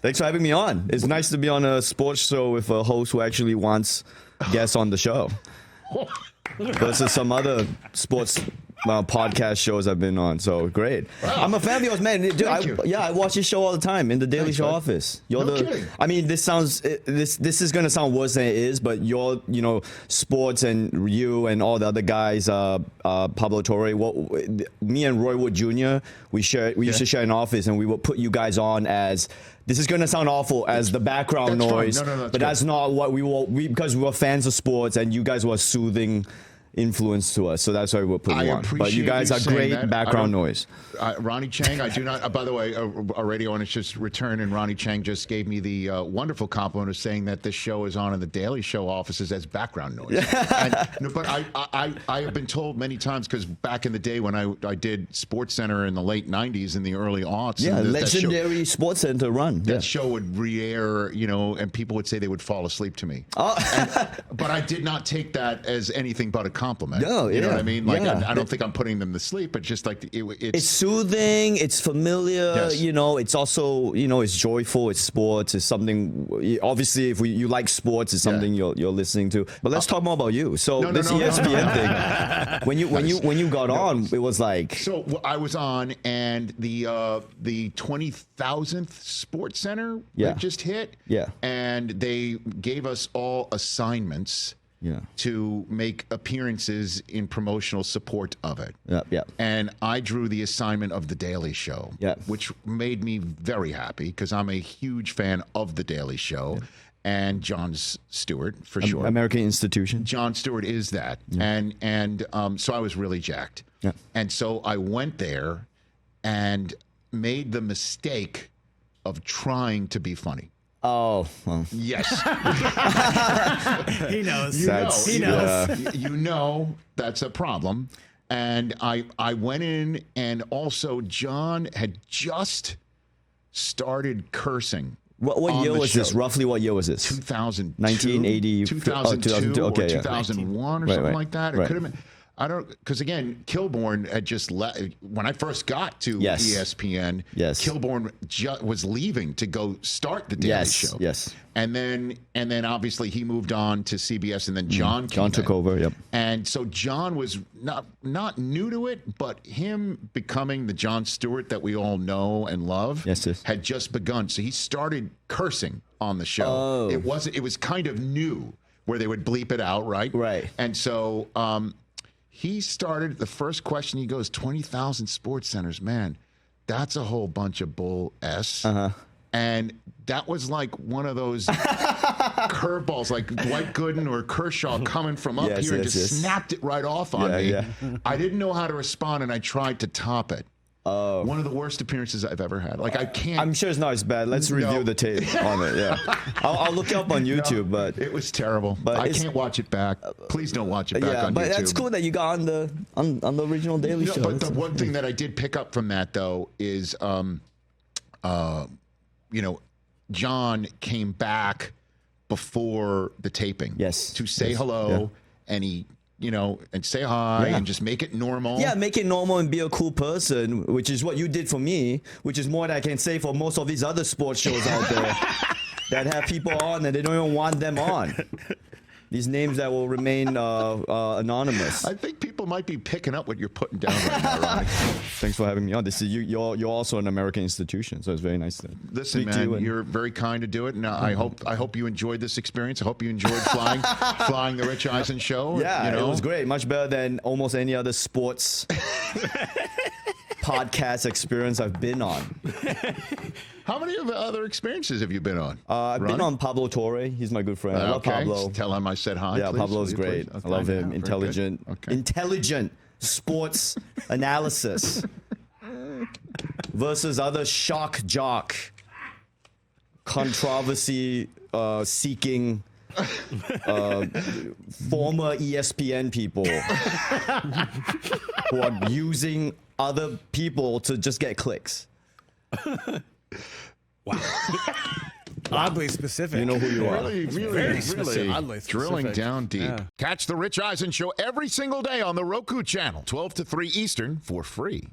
Thanks for having me on. It's nice to be on a sports show with a host who actually wants guests on the show. Versus some other sports podcast shows I've been on. So great. Wow. I'm a fan of yours, man. Dude, I watch your show all the time in the Daily Show office. Kidding. I mean, this is gonna sound worse than it is, but you're, sports and you and all the other guys, Pablo Torre, me and Roy Wood Jr. We used to share an office, and we would put you guys on as. This is going to sound awful as the background noise, but that's not what because we were fans of sports, and you guys were soothing influence to us, so that's why we'll put you on. But you guys are great background noise. Ronny Chieng, I do not. By the way, a radio owner just returned, and Ronny Chieng just gave me the wonderful compliment of saying that this show is on in the Daily Show offices as background noise. But I have been told many times, because back in the day when I did Sports Center in the late '90s and the early aughts, legendary Sports Center run. That show would re-air, and people would say they would fall asleep to me. But I did not take that as anything but a compliment. No, you know what I mean? Like I don't think I'm putting them to sleep, but just like it's soothing, it's familiar. Yes. It's also it's joyful. It's sports. It's something. Obviously, if you like sports, it's something you're listening to. But let's talk more about you. So ESPN thing. When you got on, it was like. So I was on, and the 20,000th Sports Center just hit. Yeah. And they gave us all assignments. Yeah. To make appearances in promotional support of it. Yeah. And I drew the assignment of The Daily Show, which made me very happy, because I'm a huge fan of The Daily Show and Jon Stewart, for sure. American institution. Jon Stewart is that. And so I was really jacked. Yeah. And so I went there and made the mistake of trying to be funny. Oh, well. Yes. He knows. He knows. You know that's a problem. And I went in, and also John had just started cursing. What year was this? Roughly what year was this? 2000. 1980. 2002 or 2001 or something like that. It right. could have been. I don't, because again, Kilborn had just left when I first got to ESPN. Yes. Kilborn was leaving to go start the Daily Show. Yes. And then obviously he moved on to CBS, and then John took over. Yep. And so John was not new to it, but him becoming the Jon Stewart that we all know and love had just begun. So he started cursing on the show. Oh. It was kind of new, where they would bleep it out, right? Right. And so he started, the first question, he goes, 20,000 sports centers, man, that's a whole bunch of bull S. And that was like one of those curveballs, like Dwight Gooden or Kershaw coming from up here and just snapped it right off on me. I didn't know how to respond, and I tried to top it. One of the worst appearances I've ever had. Like, I can't. I'm sure it's not as bad. Let's review the tape on it. Yeah, I'll look it up on YouTube. But it was terrible. But I can't watch it back. Please don't watch it back on YouTube. But that's cool that you got on the original Daily Show. But the one thing that I did pick up from that, though, is John came back before the taping. Yes. To say hello, and he. And say hi and just make it normal. Yeah, make it normal and be a cool person, which is what you did for me, which is more than I can say for most of these other sports shows out there that have people on and they don't even want them on. These names that will remain anonymous. I think people might be picking up what you're putting down right now, Ronny. Thanks for having me on. This is you're also an American institution, so it's very nice to listen, man. You're very kind to do it, and I hope you enjoyed this experience. I hope you enjoyed flying the Rich Eisen Show. Yeah, it was great. Much better than almost any other sports podcast experience I've been on. How many other experiences have you been on? I've been on Pablo Torre. He's my good friend. I love Pablo. Tell him I said hi. Yeah, please. Pablo's great. Okay. I love him. Intelligent. Intelligent sports analysis versus other shock jock controversy seeking former ESPN people who are using other people to just get clicks. Wow. Oddly specific. You know who you are. Really oddly drilling specific. down deep. Yeah. Catch the Rich Eisen Show every single day on the Roku Channel, 12 to 3 Eastern, for free.